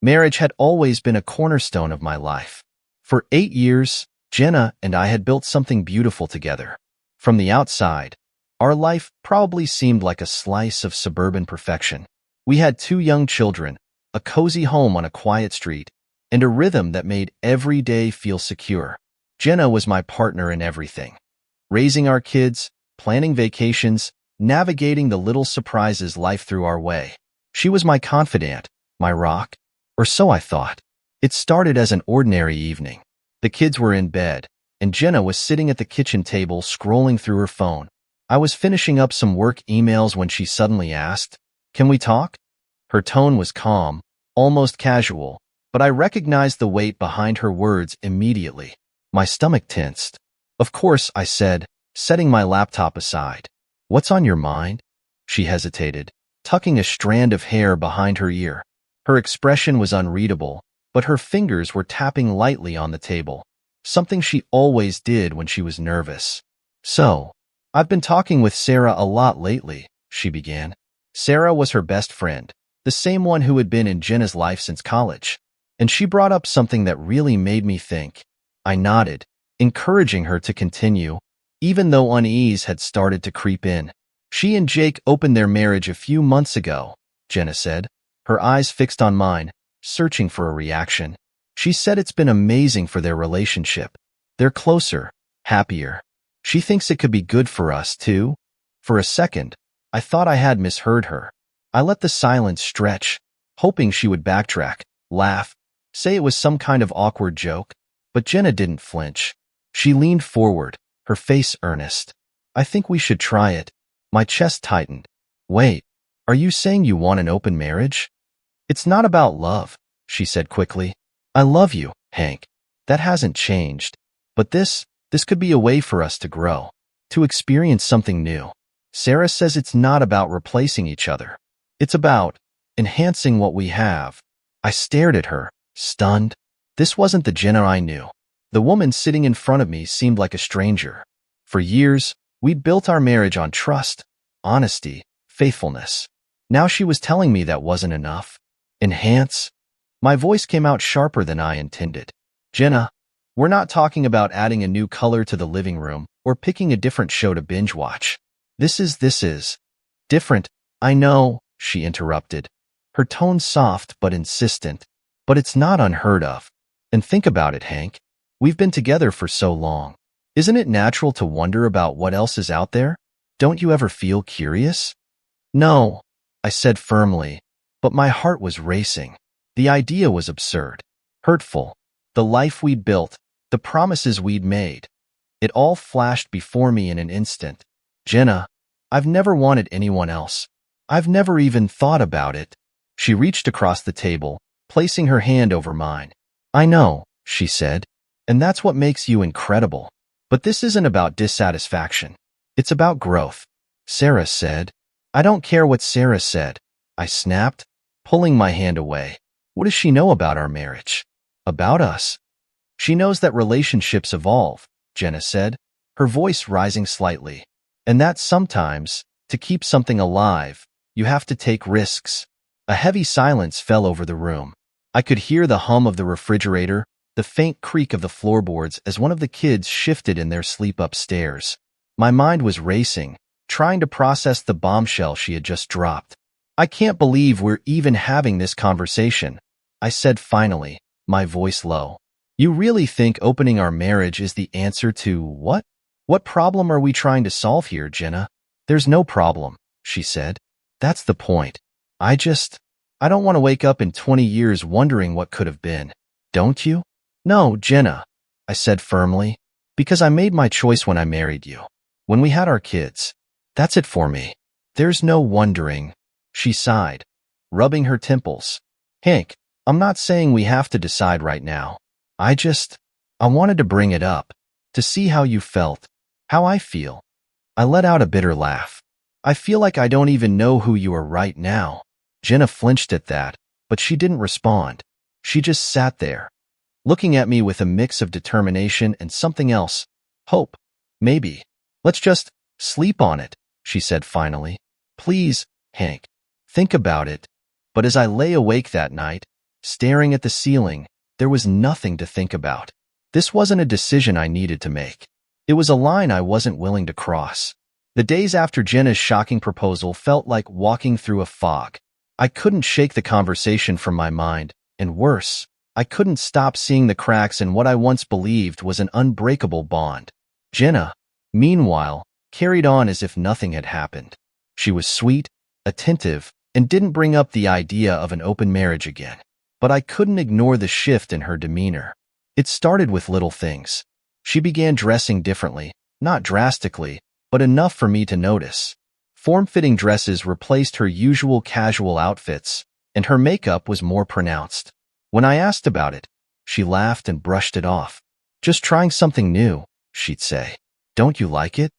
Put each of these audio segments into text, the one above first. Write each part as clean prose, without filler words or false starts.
Marriage had always been a cornerstone of my life. For 8 years, Jenna and I had built something beautiful together. From the outside, our life probably seemed like a slice of suburban perfection. We had 2 young children, a cozy home on a quiet street, and a rhythm that made every day feel secure. Jenna was my partner in everything. Raising our kids, planning vacations, navigating the little surprises life threw our way. She was my confidant, my rock, or so I thought. It started as an ordinary evening. The kids were in bed, and Jenna was sitting at the kitchen table scrolling through her phone. I was finishing up some work emails when she suddenly asked, "Can we talk?" Her tone was calm, almost casual, but I recognized the weight behind her words immediately. My stomach tensed. "Of course," I said, setting my laptop aside. "What's on your mind?" She hesitated, tucking a strand of hair behind her ear. Her expression was unreadable, but her fingers were tapping lightly on the table, something she always did when she was nervous. "So, I've been talking with Sarah a lot lately," she began. Sarah was her best friend, the same one who had been in Jenna's life since college. And she brought up something that really made me think. I nodded, encouraging her to continue, even though unease had started to creep in. "She and Jake opened their marriage a few months ago," Jenna said, her eyes fixed on mine, searching for a reaction. "She said it's been amazing for their relationship. They're closer, happier. She thinks it could be good for us, too." For a second, I thought I had misheard her. I let the silence stretch, hoping she would backtrack, laugh, say it was some kind of awkward joke. But Jenna didn't flinch. She leaned forward, her face earnest. "I think we should try it." My chest tightened. "Wait, are you saying you want an open marriage?" "It's not about love," she said quickly. "I love you, Hank. That hasn't changed. But this could be a way for us to grow, to experience something new. Sarah says it's not about replacing each other. It's about enhancing what we have." I stared at her, stunned. This wasn't the Jenna I knew. The woman sitting in front of me seemed like a stranger. For years, we'd built our marriage on trust, honesty, faithfulness. Now she was telling me that wasn't enough. Enhance? My voice came out sharper than I intended. "Jenna, we're not talking about adding a new color to the living room or picking a different show to binge watch. This is different. I know," she interrupted, her tone soft but insistent. "But it's not unheard of. And think about it, Hank. We've been together for so long. Isn't it natural to wonder about what else is out there? Don't you ever feel curious?" "No," I said firmly, but my heart was racing. The idea was absurd, hurtful. The life we'd built, the promises we'd made. It all flashed before me in an instant. "Jenna, I've never wanted anyone else. I've never even thought about it." She reached across the table, placing her hand over mine. "I know," she said, "and that's what makes you incredible. But this isn't about dissatisfaction. It's about growth." "Sarah said." "I don't care what Sarah said," I snapped, pulling my hand away. "What does she know about our marriage? About us?" "She knows that relationships evolve," Jenna said, her voice rising slightly. "And that sometimes, to keep something alive, you have to take risks." A heavy silence fell over the room. I could hear the hum of the refrigerator, the faint creak of the floorboards as one of the kids shifted in their sleep upstairs. My mind was racing, trying to process the bombshell she had just dropped. "I can't believe we're even having this conversation," I said finally, my voice low. "You really think opening our marriage is the answer to what? What problem are we trying to solve here, Jenna?" "There's no problem," she said. "That's the point. I don't want to wake up in 20 years wondering what could have been. Don't you?" "No, Jenna," I said firmly, "because I made my choice when I married you. When we had our kids. That's it for me. There's no wondering." She sighed, rubbing her temples. "Hank, I'm not saying we have to decide right now. I wanted to bring it up, to see how you felt, how I feel." I let out a bitter laugh. "I feel like I don't even know who you are right now." Jenna flinched at that, but she didn't respond. She just sat there, looking at me with a mix of determination and something else. "Hope, maybe. Let's just sleep on it," she said finally. "Please, Hank, think about it." But as I lay awake that night, staring at the ceiling. There was nothing to think about. This wasn't a decision I needed to make. It was a line I wasn't willing to cross. The days after Jenna's shocking proposal felt like walking through a fog. I couldn't shake the conversation from my mind, and worse, I couldn't stop seeing the cracks in what I once believed was an unbreakable bond. Jenna, meanwhile, carried on as if nothing had happened. She was sweet, attentive, and didn't bring up the idea of an open marriage again. But I couldn't ignore the shift in her demeanor. It started with little things. She began dressing differently, not drastically, but enough for me to notice. Form-fitting dresses replaced her usual casual outfits, and her makeup was more pronounced. When I asked about it, she laughed and brushed it off. "Just trying something new," she'd say. "Don't you like it?"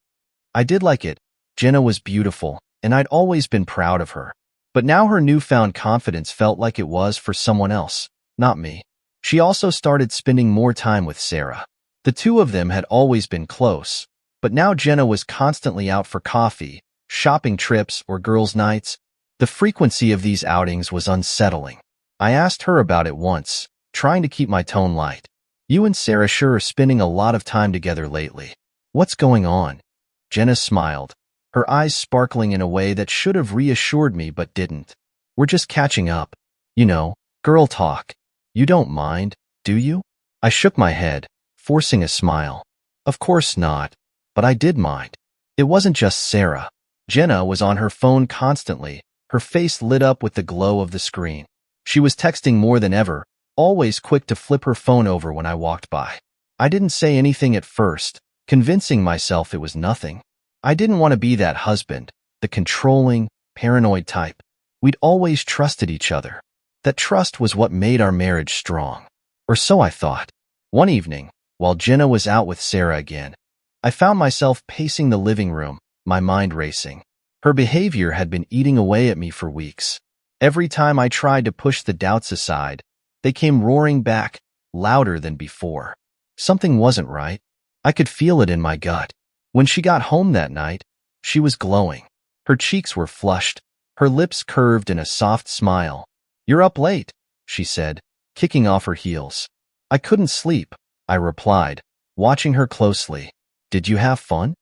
I did like it. Jenna was beautiful, and I'd always been proud of her. But now her newfound confidence felt like it was for someone else, not me. She also started spending more time with Sarah. The two of them had always been close, but now Jenna was constantly out for coffee, shopping trips, or girls' nights. The frequency of these outings was unsettling. I asked her about it once, trying to keep my tone light. "You and Sarah sure are spending a lot of time together lately. What's going on?" Jenna smiled, her eyes sparkling in a way that should have reassured me but didn't. "We're just catching up. You know, girl talk. You don't mind, do you?" I shook my head, forcing a smile. Of course not, but I did mind. It wasn't just Sarah. Jenna was on her phone constantly, her face lit up with the glow of the screen. She was texting more than ever, always quick to flip her phone over when I walked by. I didn't say anything at first, convincing myself it was nothing. I didn't want to be that husband, the controlling, paranoid type. We'd always trusted each other. That trust was what made our marriage strong. Or so I thought. One evening, while Jenna was out with Sarah again, I found myself pacing the living room, my mind racing. Her behavior had been eating away at me for weeks. Every time I tried to push the doubts aside, they came roaring back, louder than before. Something wasn't right. I could feel it in my gut. When she got home that night, she was glowing. Her cheeks were flushed, her lips curved in a soft smile. "You're up late," she said, kicking off her heels. "I couldn't sleep," I replied, watching her closely. "Did you have fun?"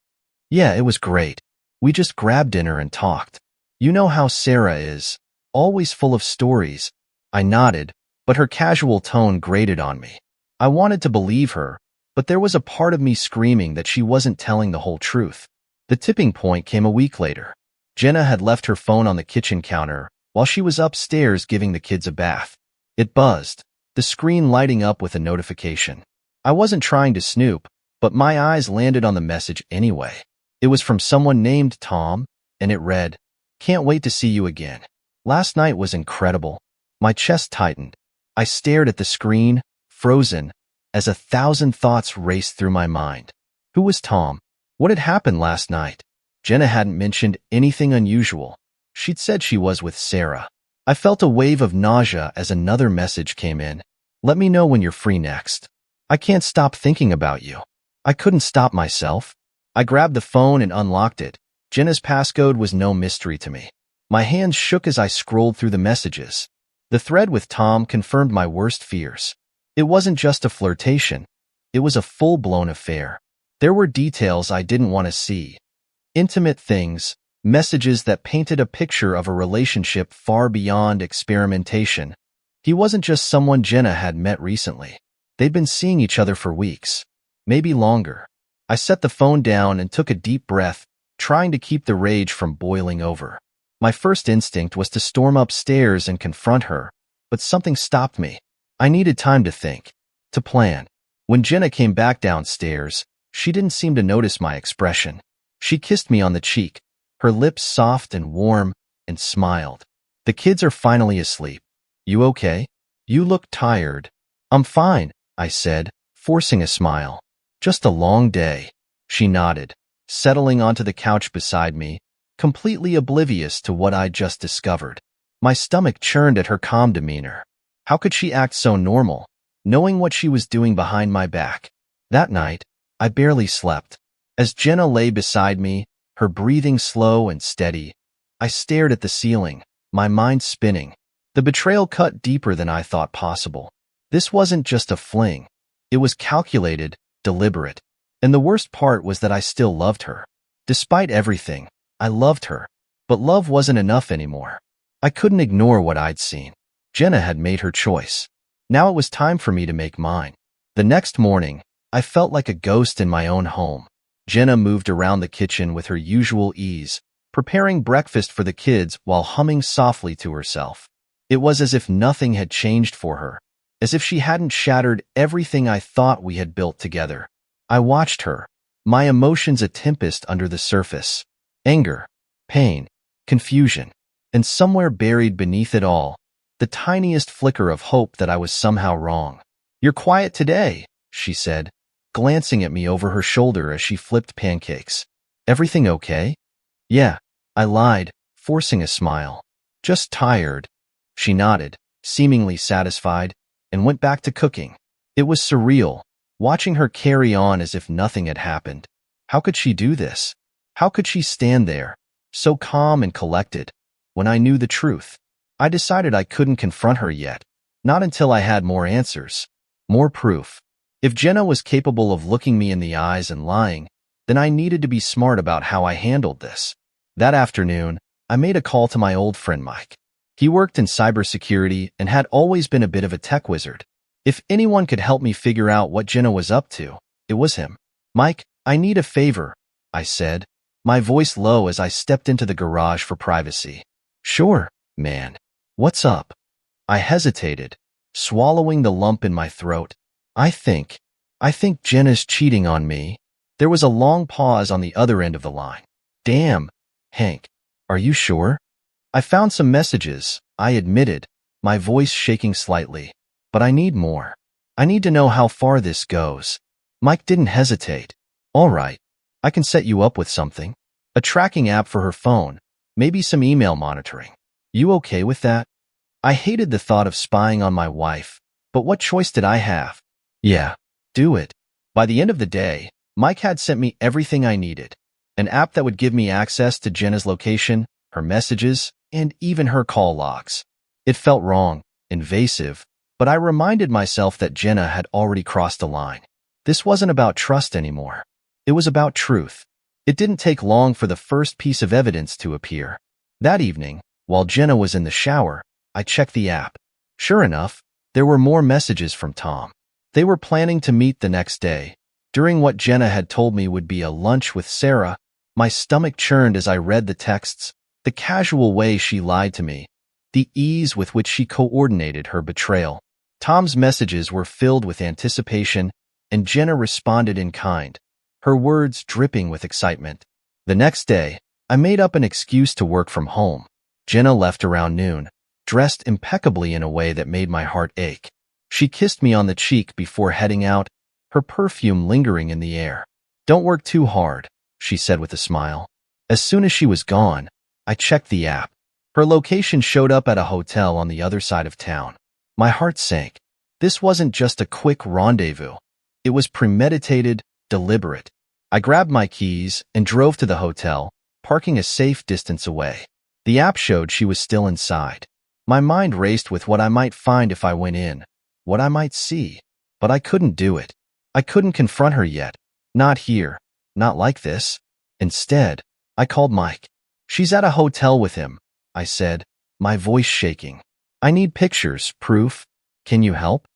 "Yeah, it was great. We just grabbed dinner and talked. You know how Sarah is, always full of stories." I nodded, but her casual tone grated on me. I wanted to believe her, but there was a part of me screaming that she wasn't telling the whole truth. The tipping point came a week later. Jenna had left her phone on the kitchen counter while she was upstairs giving the kids a bath. It buzzed, the screen lighting up with a notification. I wasn't trying to snoop, but my eyes landed on the message anyway. It was from someone named Tom, and it read, "Can't wait to see you again. Last night was incredible." My chest tightened. I stared at the screen, frozen, as 1,000 thoughts raced through my mind. Who was Tom? What had happened last night? Jenna hadn't mentioned anything unusual. She'd said she was with Sarah. I felt a wave of nausea as another message came in. "Let me know when you're free next. I can't stop thinking about you." I couldn't stop myself. I grabbed the phone and unlocked it. Jenna's passcode was no mystery to me. My hands shook as I scrolled through the messages. The thread with Tom confirmed my worst fears. It wasn't just a flirtation. It was a full-blown affair. There were details I didn't want to see. Intimate things, messages that painted a picture of a relationship far beyond experimentation. He wasn't just someone Jenna had met recently. They'd been seeing each other for weeks, maybe longer. I set the phone down and took a deep breath, trying to keep the rage from boiling over. My first instinct was to storm upstairs and confront her, but something stopped me. I needed time to think, to plan. When Jenna came back downstairs, she didn't seem to notice my expression. She kissed me on the cheek, her lips soft and warm, and smiled. "The kids are finally asleep. You okay? You look tired." "I'm fine," I said, forcing a smile. "Just a long day." She nodded, settling onto the couch beside me, completely oblivious to what I'd just discovered. My stomach churned at her calm demeanor. How could she act so normal, knowing what she was doing behind my back? That night, I barely slept. As Jenna lay beside me, her breathing slow and steady, I stared at the ceiling, my mind spinning. The betrayal cut deeper than I thought possible. This wasn't just a fling. It was calculated, deliberate. And the worst part was that I still loved her. Despite everything, I loved her. But love wasn't enough anymore. I couldn't ignore what I'd seen. Jenna had made her choice. Now it was time for me to make mine. The next morning, I felt like a ghost in my own home. Jenna moved around the kitchen with her usual ease, preparing breakfast for the kids while humming softly to herself. It was as if nothing had changed for her, as if she hadn't shattered everything I thought we had built together. I watched her, my emotions a tempest under the surface. Anger, pain, confusion, and somewhere buried beneath it all, the tiniest flicker of hope that I was somehow wrong. "You're quiet today," she said, glancing at me over her shoulder as she flipped pancakes. "Everything okay?" "Yeah," I lied, forcing a smile. "Just tired." She nodded, seemingly satisfied, and went back to cooking. It was surreal, watching her carry on as if nothing had happened. How could she do this? How could she stand there, so calm and collected, when I knew the truth? I decided I couldn't confront her yet, not until I had more answers, more proof. If Jenna was capable of looking me in the eyes and lying, then I needed to be smart about how I handled this. That afternoon, I made a call to my old friend Mike. He worked in cybersecurity and had always been a bit of a tech wizard. If anyone could help me figure out what Jenna was up to, it was him. "Mike, I need a favor," I said, my voice low as I stepped into the garage for privacy. "Sure, man. What's up?" I hesitated, swallowing the lump in my throat. I think Jenna's cheating on me." There was a long pause on the other end of the line. "Damn, Hank, are you sure?" "I found some messages," I admitted, my voice shaking slightly. "But I need more. I need to know how far this goes." Mike didn't hesitate. "All right, I can set you up with something. A tracking app for her phone, maybe some email monitoring. You okay with that?" I hated the thought of spying on my wife, but what choice did I have? "Yeah, do it." By the end of the day, Mike had sent me everything I needed. An app that would give me access to Jenna's location, her messages, and even her call logs. It felt wrong, invasive, but I reminded myself that Jenna had already crossed the line. This wasn't about trust anymore. It was about truth. It didn't take long for the first piece of evidence to appear. That evening, while Jenna was in the shower, I checked the app. Sure enough, there were more messages from Tom. They were planning to meet the next day. During what Jenna had told me would be a lunch with Sarah, my stomach churned as I read the texts, the casual way she lied to me, the ease with which she coordinated her betrayal. Tom's messages were filled with anticipation, and Jenna responded in kind, her words dripping with excitement. The next day, I made up an excuse to work from home. Jenna left around noon, dressed impeccably in a way that made my heart ache. She kissed me on the cheek before heading out, her perfume lingering in the air. "Don't work too hard," she said with a smile. As soon as she was gone, I checked the app. Her location showed up at a hotel on the other side of town. My heart sank. This wasn't just a quick rendezvous. It was premeditated, deliberate. I grabbed my keys and drove to the hotel, parking a safe distance away. The app showed she was still inside. My mind raced with what I might find if I went in, what I might see, but I couldn't do it. I couldn't confront her yet. Not here. Not like this. Instead, I called Mike. "She's at a hotel with him," I said, my voice shaking. "I need pictures, proof. Can you help?"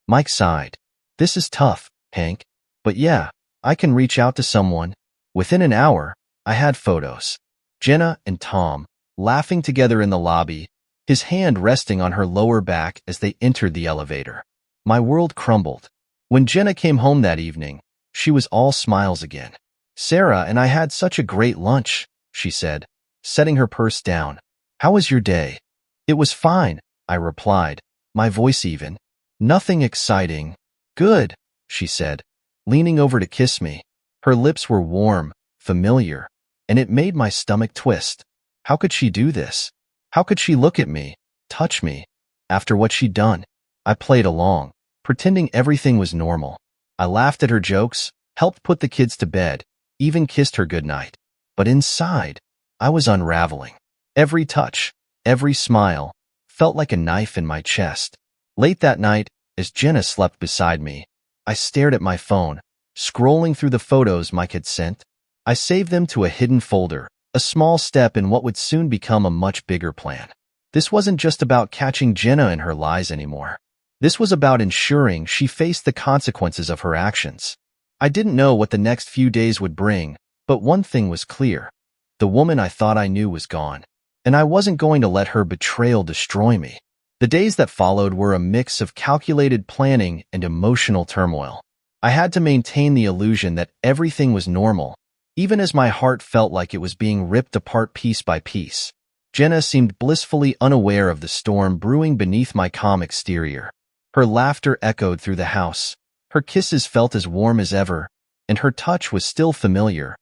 Mike sighed. "This is tough, Hank. But yeah, I can reach out to someone." Within an hour, I had photos. Jenna and Tom, laughing together in the lobby, his hand resting on her lower back as they entered the elevator. My world crumbled. When Jenna came home that evening, she was all smiles again. "Sarah and I had such a great lunch," she said, setting her purse down. "How was your day?" "It was fine," I replied, my voice even. "Nothing exciting." "Good," she said, leaning over to kiss me. Her lips were warm, familiar, and it made my stomach twist. How could she do this? How could she look at me, touch me, after what she'd done? I played along, pretending everything was normal. I laughed at her jokes, helped put the kids to bed, even kissed her goodnight. But inside, I was unraveling. Every touch, every smile, felt like a knife in my chest. Late that night, as Jenna slept beside me, I stared at my phone, scrolling through the photos Mike had sent. I saved them to a hidden folder, a small step in what would soon become a much bigger plan. This wasn't just about catching Jenna in her lies anymore. This was about ensuring she faced the consequences of her actions. I didn't know what the next few days would bring, but one thing was clear. The woman I thought I knew was gone, and I wasn't going to let her betrayal destroy me. The days that followed were a mix of calculated planning and emotional turmoil. I had to maintain the illusion that everything was normal, even as my heart felt like it was being ripped apart piece by piece. Jenna seemed blissfully unaware of the storm brewing beneath my calm exterior. Her laughter echoed through the house. Her kisses felt as warm as ever, and her touch was still familiar,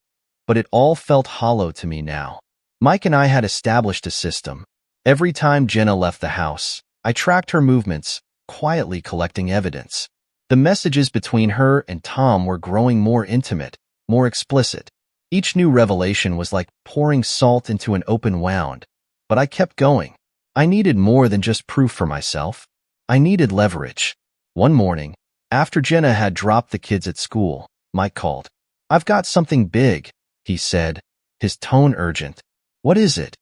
but it all felt hollow to me now. Mike and I had established a system. Every time Jenna left the house, I tracked her movements, quietly collecting evidence. The messages between her and Tom were growing more intimate, more explicit. Each new revelation was like pouring salt into an open wound, but I kept going. I needed more than just proof for myself. I needed leverage. One morning, after Jenna had dropped the kids at school, Mike called. "I've got something big," he said, his tone urgent. "What is it?"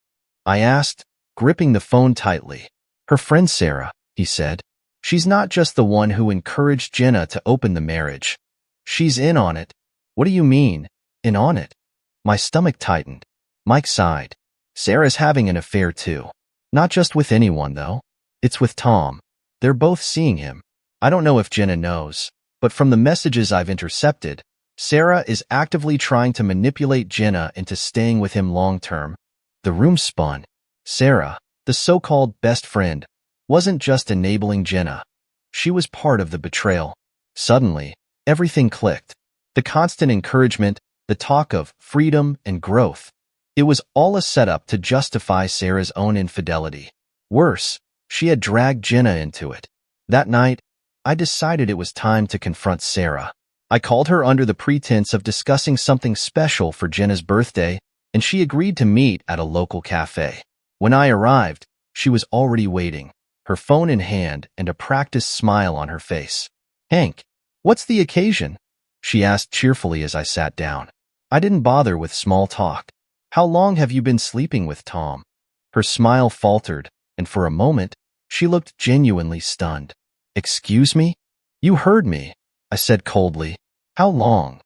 I asked, gripping the phone tightly. "Her friend Sarah," he said. "She's not just the one who encouraged Jenna to open the marriage. She's in on it." "What do you mean, in on it?" My stomach tightened. Mike sighed. "Sarah's having an affair too. Not just with anyone, though. It's with Tom. They're both seeing him. I don't know if Jenna knows, but from the messages I've intercepted, Sarah is actively trying to manipulate Jenna into staying with him long-term." The room spun. Sarah, the so-called best friend, wasn't just enabling Jenna. She was part of the betrayal. Suddenly, everything clicked. The constant encouragement, the talk of freedom and growth. It was all a setup to justify Sarah's own infidelity. Worse, she had dragged Jenna into it. That night, I decided it was time to confront Sarah. I called her under the pretense of discussing something special for Jenna's birthday, and she agreed to meet at a local cafe. When I arrived, she was already waiting, her phone in hand and a practiced smile on her face. "Hank, what's the occasion?" she asked cheerfully as I sat down. I didn't bother with small talk. "How long have you been sleeping with Tom?" Her smile faltered, and for a moment, she looked genuinely stunned. "Excuse me?" "You heard me," I said coldly. "How long?"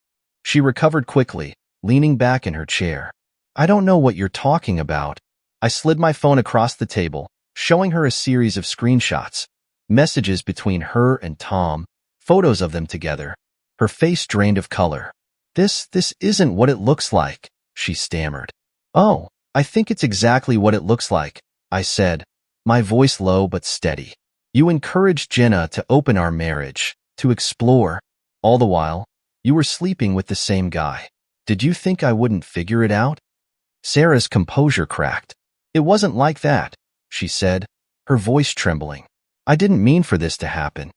She recovered quickly, leaning back in her chair. "I don't know what you're talking about." I slid my phone across the table, showing her a series of screenshots, messages between her and Tom, photos of them together. Her face drained of color. This isn't what it looks like," she stammered. "Oh, I think it's exactly what it looks like," I said, my voice low but steady. "You encouraged Jenna to open our marriage, to explore. All the while, you were sleeping with the same guy. Did you think I wouldn't figure it out?" Sarah's composure cracked. "It wasn't like that," she said, her voice trembling. "I didn't mean for this to happen.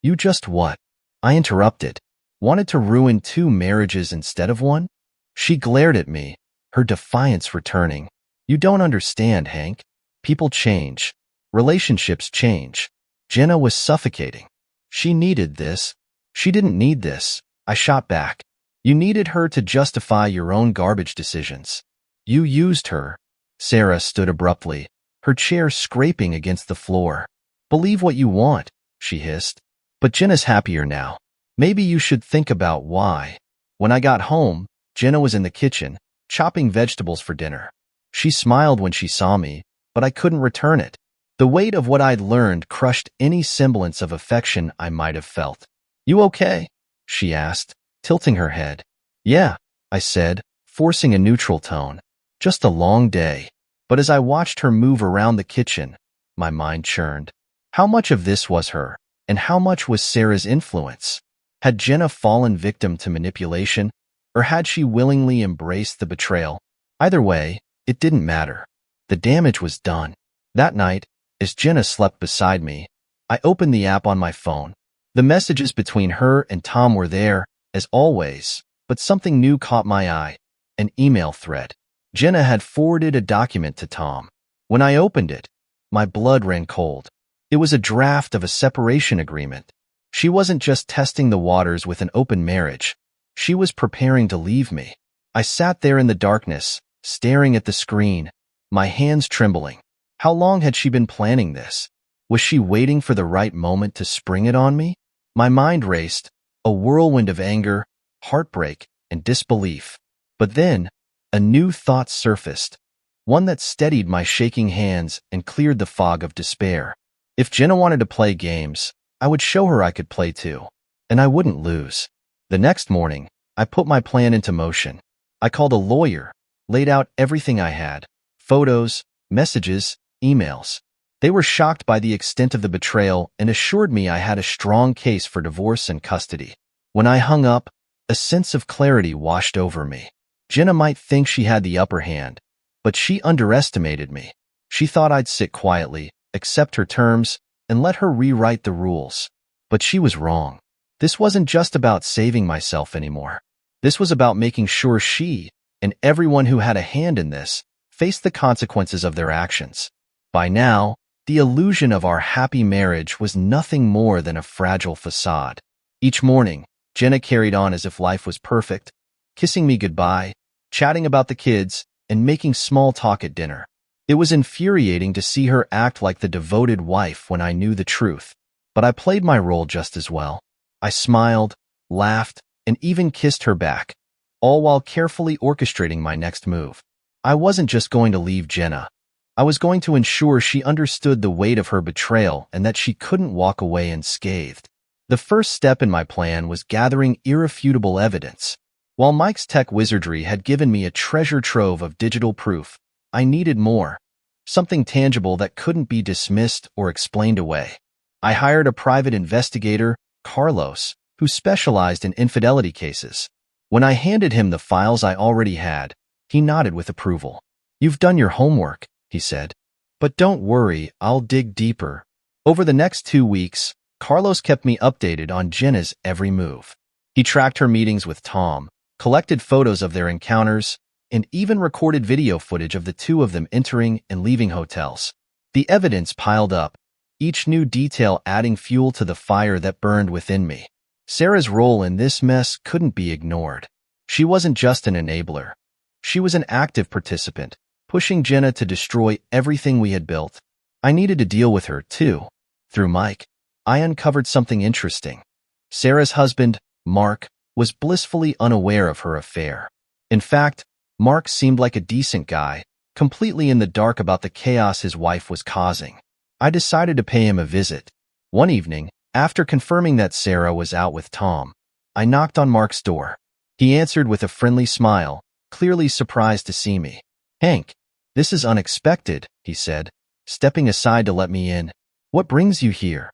You just what?" I interrupted. "Wanted to ruin 2 marriages instead of one?" She glared at me, her defiance returning. "You don't understand, Hank. People change. Relationships change. Jenna was suffocating. She needed this. She didn't need this," I shot back. "You needed her to justify your own garbage decisions. You used her." Sarah stood abruptly, her chair scraping against the floor. "Believe what you want," she hissed. "But Jenna's happier now. Maybe you should think about why." When I got home, Jenna was in the kitchen, chopping vegetables for dinner. She smiled when she saw me, but I couldn't return it. The weight of what I'd learned crushed any semblance of affection I might have felt. "You okay?" she asked, tilting her head. "Yeah," I said, forcing a neutral tone. "Just a long day." But as I watched her move around the kitchen, my mind churned. How much of this was her, and how much was Sarah's influence? Had Jenna fallen victim to manipulation, or had she willingly embraced the betrayal? Either way, it didn't matter. The damage was done. That night, as Jenna slept beside me, I opened the app on my phone. The messages between her and Tom were there, as always, but something new caught my eye, an email thread. Jenna had forwarded a document to Tom. When I opened it, My blood ran cold. It was a draft of a separation agreement. She wasn't just testing the waters with an open marriage. She was preparing to leave me. I sat there in the darkness, staring at the screen, my hands trembling. How long had she been planning this? Was she waiting for the right moment to spring it on me? My mind raced, a whirlwind of anger, heartbreak, and disbelief. But then, a new thought surfaced, one that steadied my shaking hands and cleared the fog of despair. If Jenna wanted to play games, I would show her I could play too, and I wouldn't lose. The next morning, I put my plan into motion. I called a lawyer, laid out everything I had, photos, messages, emails. They were shocked by the extent of the betrayal and assured me I had a strong case for divorce and custody. When I hung up, a sense of clarity washed over me. Jenna might think she had the upper hand, but she underestimated me. She thought I'd sit quietly, accept her terms, and let her rewrite the rules. But she was wrong. This wasn't just about saving myself anymore. This was about making sure she, and everyone who had a hand in this, faced the consequences of their actions. By now, the illusion of our happy marriage was nothing more than a fragile facade. Each morning, Jenna carried on as if life was perfect, kissing me goodbye, chatting about the kids, and making small talk at dinner. It was infuriating to see her act like the devoted wife when I knew the truth, but I played my role just as well. I smiled, laughed, and even kissed her back, all while carefully orchestrating my next move. I wasn't just going to leave Jenna. I was going to ensure she understood the weight of her betrayal and that she couldn't walk away unscathed. The first step in my plan was gathering irrefutable evidence. While Mike's tech wizardry had given me a treasure trove of digital proof, I needed more, something tangible that couldn't be dismissed or explained away. I hired a private investigator, Carlos, who specialized in infidelity cases. When I handed him the files I already had, he nodded with approval. "You've done your homework," he said. "But don't worry, I'll dig deeper." Over the next 2 weeks, Carlos kept me updated on Jenna's every move. He tracked her meetings with Tom, collected photos of their encounters, and even recorded video footage of the two of them entering and leaving hotels. The evidence piled up, each new detail adding fuel to the fire that burned within me. Sarah's role in this mess couldn't be ignored. She wasn't just an enabler. She was an active participant, pushing Jenna to destroy everything we had built. I needed to deal with her, too. Through Mike, I uncovered something interesting. Sarah's husband, Mark, was blissfully unaware of her affair. In fact, Mark seemed like a decent guy, completely in the dark about the chaos his wife was causing. I decided to pay him a visit. One evening, after confirming that Sarah was out with Tom, I knocked on Mark's door. He answered with a friendly smile, clearly surprised to see me. "Hank, this is unexpected," he said, stepping aside to let me in. "What brings you here?"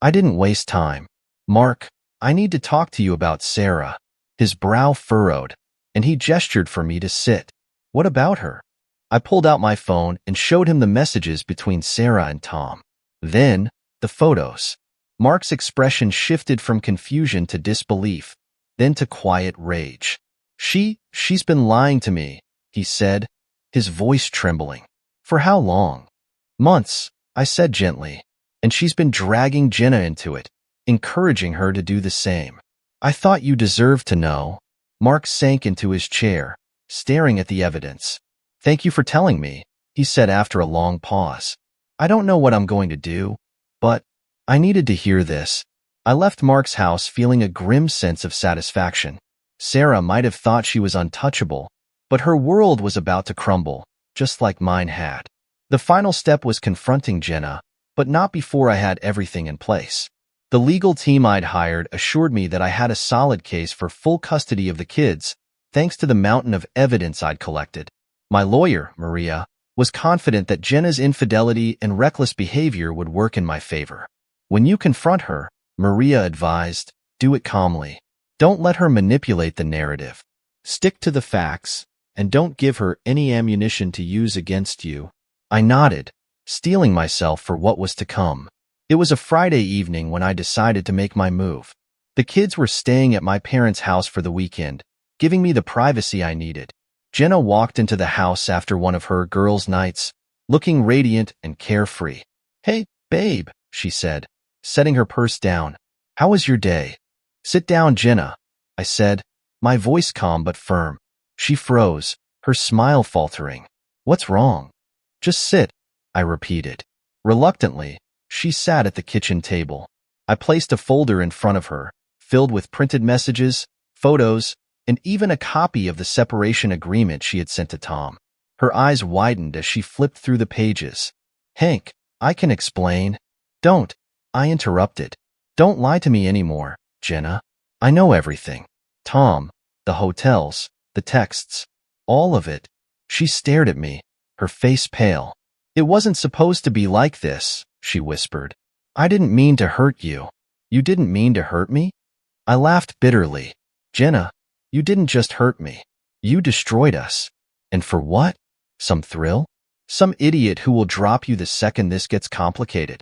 I didn't waste time. "Mark, I need to talk to you about Sarah." His brow furrowed, and he gestured for me to sit. "What about her?" I pulled out my phone and showed him the messages between Sarah and Tom. Then, the photos. Mark's expression shifted from confusion to disbelief, then to quiet rage. She's been lying to me," he said, his voice trembling. "For how long?" "Months," I said gently, "and she's been dragging Jenna into it, encouraging her to do the same." "I thought you deserved to know." Mark sank into his chair, staring at the evidence. "Thank you for telling me," he said after a long pause. "I don't know what I'm going to do, but I needed to hear this." I left Mark's house feeling a grim sense of satisfaction. Sarah might have thought she was untouchable, but her world was about to crumble, just like mine had. The final step was confronting Jenna, but not before I had everything in place. The legal team I'd hired assured me that I had a solid case for full custody of the kids, thanks to the mountain of evidence I'd collected. My lawyer, Maria, was confident that Jenna's infidelity and reckless behavior would work in my favor. "When you confront her," Maria advised, "do it calmly. Don't let her manipulate the narrative. Stick to the facts, and don't give her any ammunition to use against you." I nodded, steeling myself for what was to come. It was a Friday evening when I decided to make my move. The kids were staying at my parents' house for the weekend, giving me the privacy I needed. Jenna walked into the house after one of her girls' nights, looking radiant and carefree. "Hey, babe," she said, setting her purse down. "How was your day?" "Sit down, Jenna," I said, my voice calm but firm. She froze, her smile faltering. "What's wrong?" "Just sit," I repeated. Reluctantly, she sat at the kitchen table. I placed a folder in front of her, filled with printed messages, photos, and even a copy of the separation agreement she had sent to Tom. Her eyes widened as she flipped through the pages. "Hank, I can explain." "Don't," I interrupted. "Don't lie to me anymore, Jenna. I know everything. Tom, the hotels, the texts, all of it." She stared at me, her face pale. "It wasn't supposed to be like this," she whispered. "I didn't mean to hurt you." "You didn't mean to hurt me?" I laughed bitterly. "Jenna, you didn't just hurt me. You destroyed us. And for what? Some thrill? Some idiot who will drop you the second this gets complicated."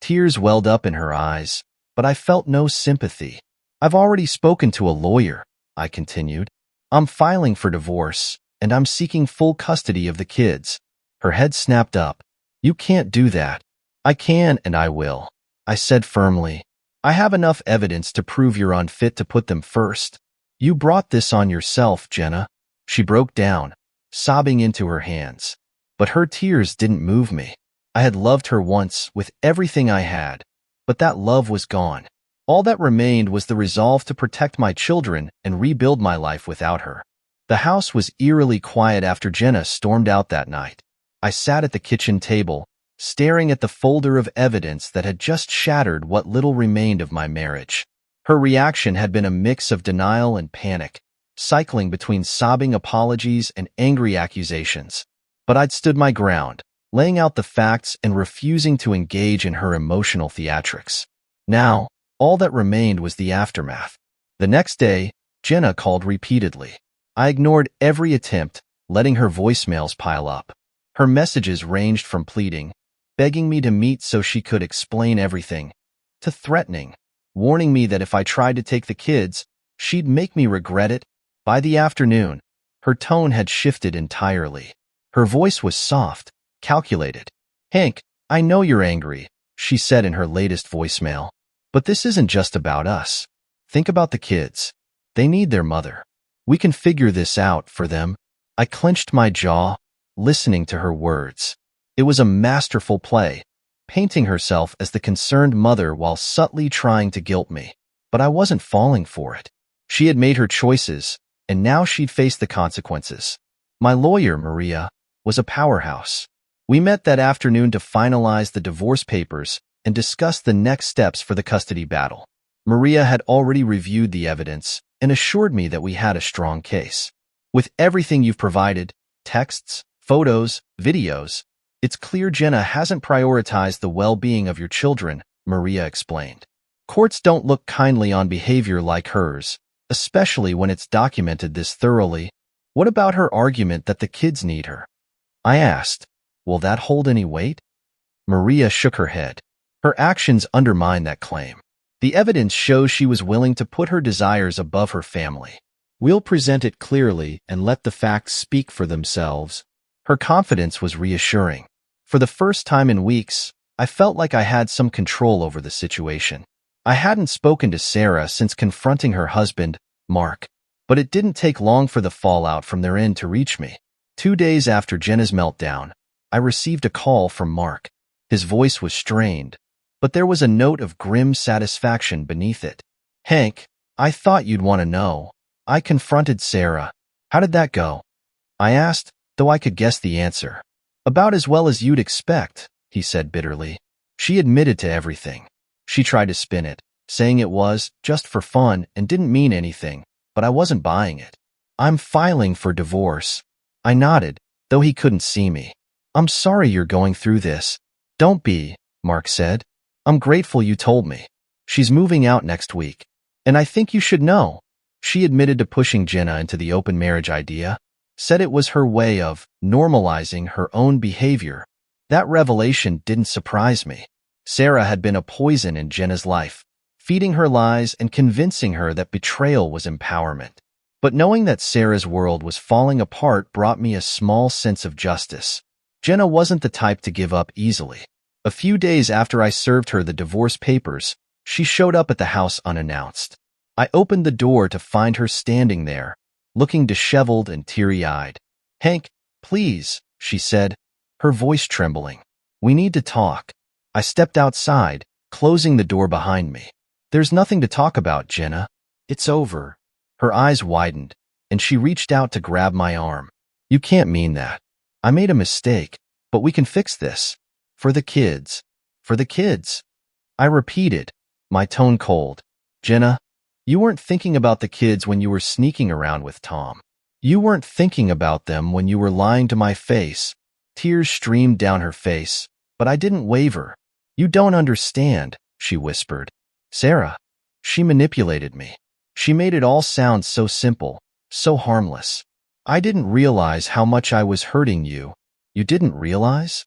Tears welled up in her eyes, but I felt no sympathy. "I've already spoken to a lawyer," I continued. "I'm filing for divorce, and I'm seeking full custody of the kids." Her head snapped up. "You can't do that." "I can and I will," I said firmly. "I have enough evidence to prove you're unfit to put them first. You brought this on yourself, Jenna." She broke down, sobbing into her hands. But her tears didn't move me. I had loved her once with everything I had, but that love was gone. All that remained was the resolve to protect my children and rebuild my life without her. The house was eerily quiet after Jenna stormed out that night. I sat at the kitchen table, staring at the folder of evidence that had just shattered what little remained of my marriage. Her reaction had been a mix of denial and panic, cycling between sobbing apologies and angry accusations. But I'd stood my ground, laying out the facts and refusing to engage in her emotional theatrics. Now, all that remained was the aftermath. The next day, Jenna called repeatedly. I ignored every attempt, letting her voicemails pile up. Her messages ranged from pleading, begging me to meet so she could explain everything, to threatening, warning me that if I tried to take the kids, she'd make me regret it. By the afternoon, her tone had shifted entirely. Her voice was soft, calculated. "Hank, I know you're angry," she said in her latest voicemail. "But this isn't just about us. Think about the kids. They need their mother. We can figure this out for them." I clenched my jaw, listening to her words. It was a masterful play, painting herself as the concerned mother while subtly trying to guilt me. But I wasn't falling for it. She had made her choices, and now she'd face the consequences. My lawyer, Maria, was a powerhouse. We met that afternoon to finalize the divorce papers and discuss the next steps for the custody battle. Maria had already reviewed the evidence and assured me that we had a strong case. "With everything you've provided, texts, photos, videos, it's clear Jenna hasn't prioritized the well-being of your children," Maria explained. "Courts don't look kindly on behavior like hers, especially when it's documented this thoroughly." "What about her argument that the kids need her?" I asked. "Will that hold any weight?" Maria shook her head. "Her actions undermine that claim. The evidence shows she was willing to put her desires above her family. We'll present it clearly and let the facts speak for themselves." Her confidence was reassuring. For the first time in weeks, I felt like I had some control over the situation. I hadn't spoken to Sarah since confronting her husband, Mark, but it didn't take long for the fallout from their end to reach me. 2 days after Jenna's meltdown, I received a call from Mark. His voice was strained, but there was a note of grim satisfaction beneath it. "Hank, I thought you'd want to know. I confronted Sarah. How did that go?" I asked, though I could guess the answer. "About as well as you'd expect," he said bitterly. "She admitted to everything. She tried to spin it, saying it was just for fun and didn't mean anything, but I wasn't buying it. I'm filing for divorce." I nodded, though he couldn't see me. "I'm sorry you're going through this." "Don't be," Mark said. "I'm grateful you told me. She's moving out next week. And I think you should know." She admitted to pushing Jenna into the open marriage idea, said it was her way of normalizing her own behavior. That revelation didn't surprise me. Sarah had been a poison in Jenna's life, feeding her lies and convincing her that betrayal was empowerment. But knowing that Sarah's world was falling apart brought me a small sense of justice. Jenna wasn't the type to give up easily. A few days after I served her the divorce papers, she showed up at the house unannounced. I opened the door to find her standing there, looking disheveled and teary-eyed. "Hank, please," she said, her voice trembling. "We need to talk." I stepped outside, closing the door behind me. "There's nothing to talk about, Jenna. It's over." Her eyes widened, and she reached out to grab my arm. "You can't mean that. I made a mistake, but we can fix this. For the kids. For the kids." I repeated, my tone cold. "Jenna, you weren't thinking about the kids when you were sneaking around with Tom. You weren't thinking about them when you were lying to my face." Tears streamed down her face, but I didn't waver. "You don't understand," she whispered. "Sarah, she manipulated me. She made it all sound so simple, so harmless. I didn't realize how much I was hurting you." "You didn't realize?"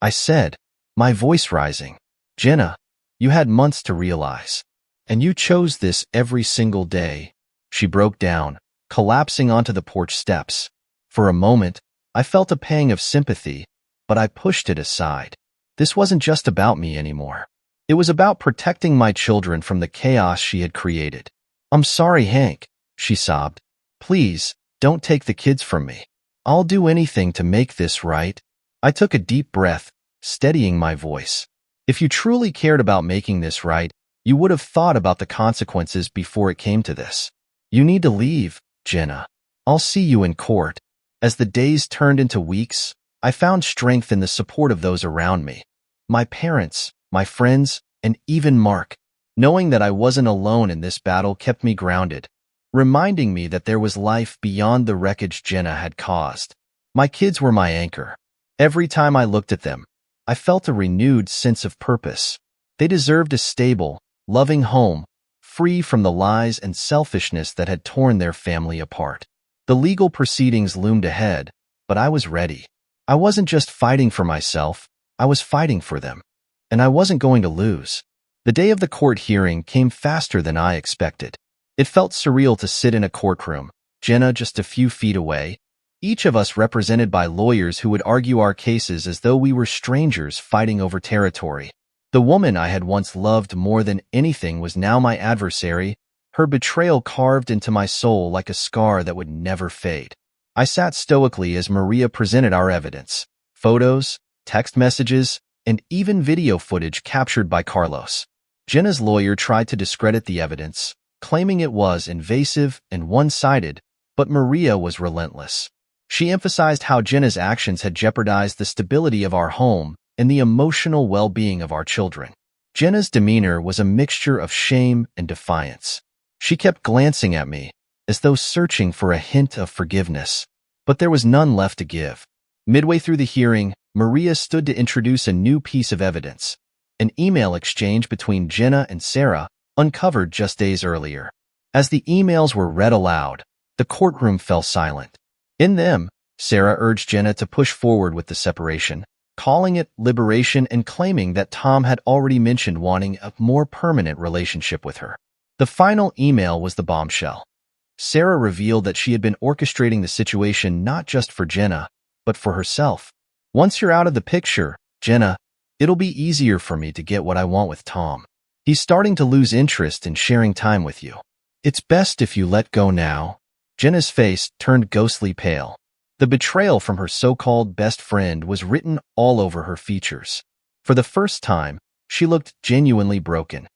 I said, my voice rising. "Jenna, you had months to realize. And you chose this every single day." She broke down, collapsing onto the porch steps. For a moment, I felt a pang of sympathy, but I pushed it aside. This wasn't just about me anymore. It was about protecting my children from the chaos she had created. "I'm sorry, Hank," she sobbed. "Please, don't take the kids from me. I'll do anything to make this right." I took a deep breath, steadying my voice. "If you truly cared about making this right, you would have thought about the consequences before it came to this. You need to leave, Jenna. I'll see you in court." As the days turned into weeks, I found strength in the support of those around me. My parents, my friends, and even Mark. Knowing that I wasn't alone in this battle kept me grounded, reminding me that there was life beyond the wreckage Jenna had caused. My kids were my anchor. Every time I looked at them, I felt a renewed sense of purpose. They deserved a stable, loving home, free from the lies and selfishness that had torn their family apart. The legal proceedings loomed ahead, but I was ready. I wasn't just fighting for myself, I was fighting for them. And I wasn't going to lose. The day of the court hearing came faster than I expected. It felt surreal to sit in a courtroom, Jenna just a few feet away, each of us represented by lawyers who would argue our cases as though we were strangers fighting over territory. The woman I had once loved more than anything was now my adversary, her betrayal carved into my soul like a scar that would never fade. I sat stoically as Maria presented our evidence, photos, text messages, and even video footage captured by Carlos. Jenna's lawyer tried to discredit the evidence, claiming it was invasive and one-sided, but Maria was relentless. She emphasized how Jenna's actions had jeopardized the stability of our home and the emotional well-being of our children. Jenna's demeanor was a mixture of shame and defiance. She kept glancing at me, as though searching for a hint of forgiveness, but there was none left to give. Midway through the hearing, Maria stood to introduce a new piece of evidence, an email exchange between Jenna and Sarah, uncovered just days earlier. As the emails were read aloud, the courtroom fell silent. In them, Sarah urged Jenna to push forward with the separation, calling it liberation and claiming that Tom had already mentioned wanting a more permanent relationship with her. The final email was the bombshell. Sarah revealed that she had been orchestrating the situation not just for Jenna, but for herself. "Once you're out of the picture, Jenna, it'll be easier for me to get what I want with Tom. He's starting to lose interest in sharing time with you. It's best if you let go now." Jenna's face turned ghostly pale. The betrayal from her so-called best friend was written all over her features. For the first time, she looked genuinely broken,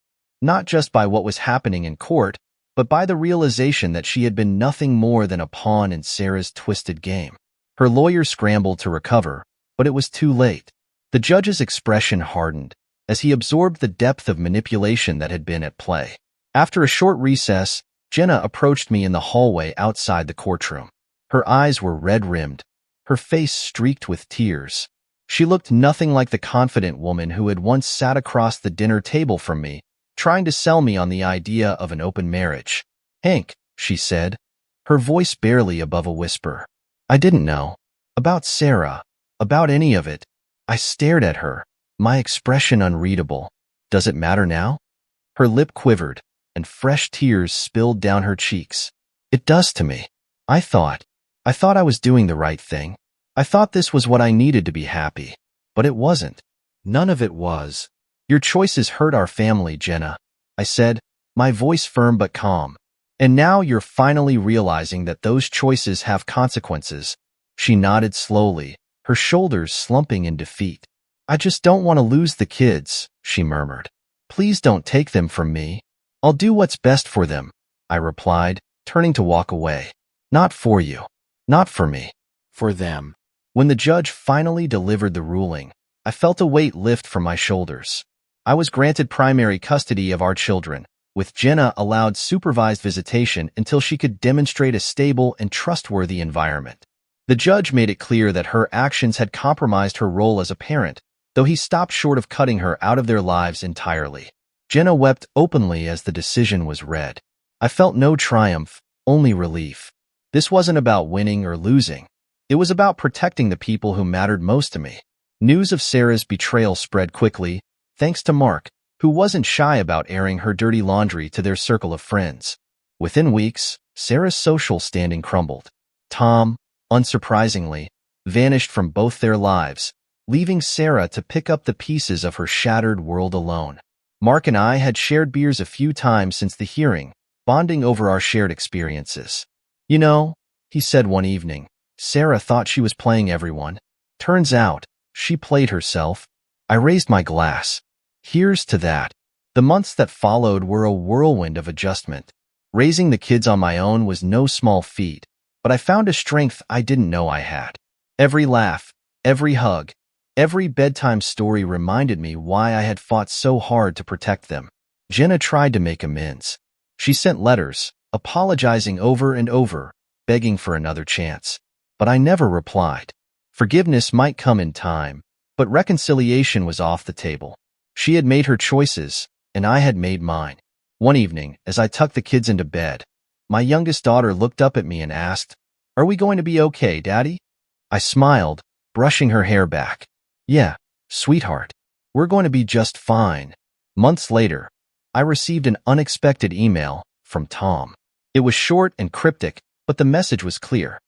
not just by what was happening in court, but by the realization that she had been nothing more than a pawn in Sarah's twisted game. Her lawyer scrambled to recover, but it was too late. The judge's expression hardened as he absorbed the depth of manipulation that had been at play. After a short recess, Jenna approached me in the hallway outside the courtroom. Her eyes were red-rimmed, her face streaked with tears. She looked nothing like the confident woman who had once sat across the dinner table from me, trying to sell me on the idea of an open marriage. "Hank," she said, her voice barely above a whisper. "I didn't know. About Sarah. About any of it." I stared at her, my expression unreadable. "Does it matter now?" Her lip quivered, and fresh tears spilled down her cheeks. "It does to me. I thought I was doing the right thing. I thought this was what I needed to be happy, but it wasn't. None of it was. Your choices hurt our family, Jenna, I said, my voice firm but calm. And now you're finally realizing that those choices have consequences. She nodded slowly, her shoulders slumping in defeat. I just don't want to lose the kids, she murmured. Please don't take them from me. I'll do what's best for them, I replied, turning to walk away. Not for you. Not for me. For them. When the judge finally delivered the ruling, I felt a weight lift from my shoulders. I was granted primary custody of our children, with Jenna allowed supervised visitation until she could demonstrate a stable and trustworthy environment. The judge made it clear that her actions had compromised her role as a parent, though he stopped short of cutting her out of their lives entirely. Jenna wept openly as the decision was read. I felt no triumph, only relief. This wasn't about winning or losing. It was about protecting the people who mattered most to me. News of Sarah's betrayal spread quickly, thanks to Mark, who wasn't shy about airing her dirty laundry to their circle of friends. Within weeks, Sarah's social standing crumbled. Tom, unsurprisingly, vanished from both their lives, leaving Sarah to pick up the pieces of her shattered world alone. Mark and I had shared beers a few times since the hearing, bonding over our shared experiences. You know, he said one evening, Sarah thought she was playing everyone. Turns out, she played herself. I raised my glass. Here's to that. The months that followed were a whirlwind of adjustment. Raising the kids on my own was no small feat, but I found a strength I didn't know I had. Every laugh, every hug, every bedtime story reminded me why I had fought so hard to protect them. Jenna tried to make amends. She sent letters, apologizing over and over, begging for another chance. But I never replied. Forgiveness might come in time, but reconciliation was off the table. She had made her choices, and I had made mine. One evening, as I tucked the kids into bed, my youngest daughter looked up at me and asked, "Are we going to be okay, Daddy?" I smiled, brushing her hair back. "Yeah, sweetheart. We're going to be just fine." Months later, I received an unexpected email from Tom. It was short and cryptic, but the message was clear.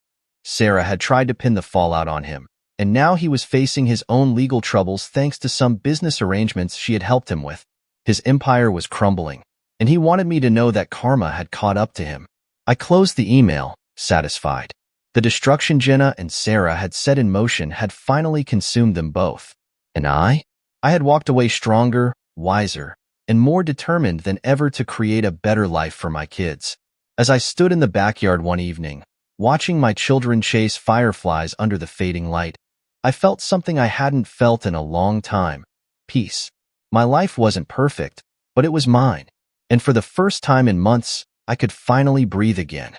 Sarah had tried to pin the fallout on him, and now he was facing his own legal troubles thanks to some business arrangements she had helped him with. His empire was crumbling, and he wanted me to know that karma had caught up to him. I closed the email, satisfied. The destruction Jenna and Sarah had set in motion had finally consumed them both. And I had walked away stronger, wiser, and more determined than ever to create a better life for my kids. As I stood in the backyard one evening, watching my children chase fireflies under the fading light, I felt something I hadn't felt in a long time: peace. My life wasn't perfect, but it was mine. And for the first time in months, I could finally breathe again.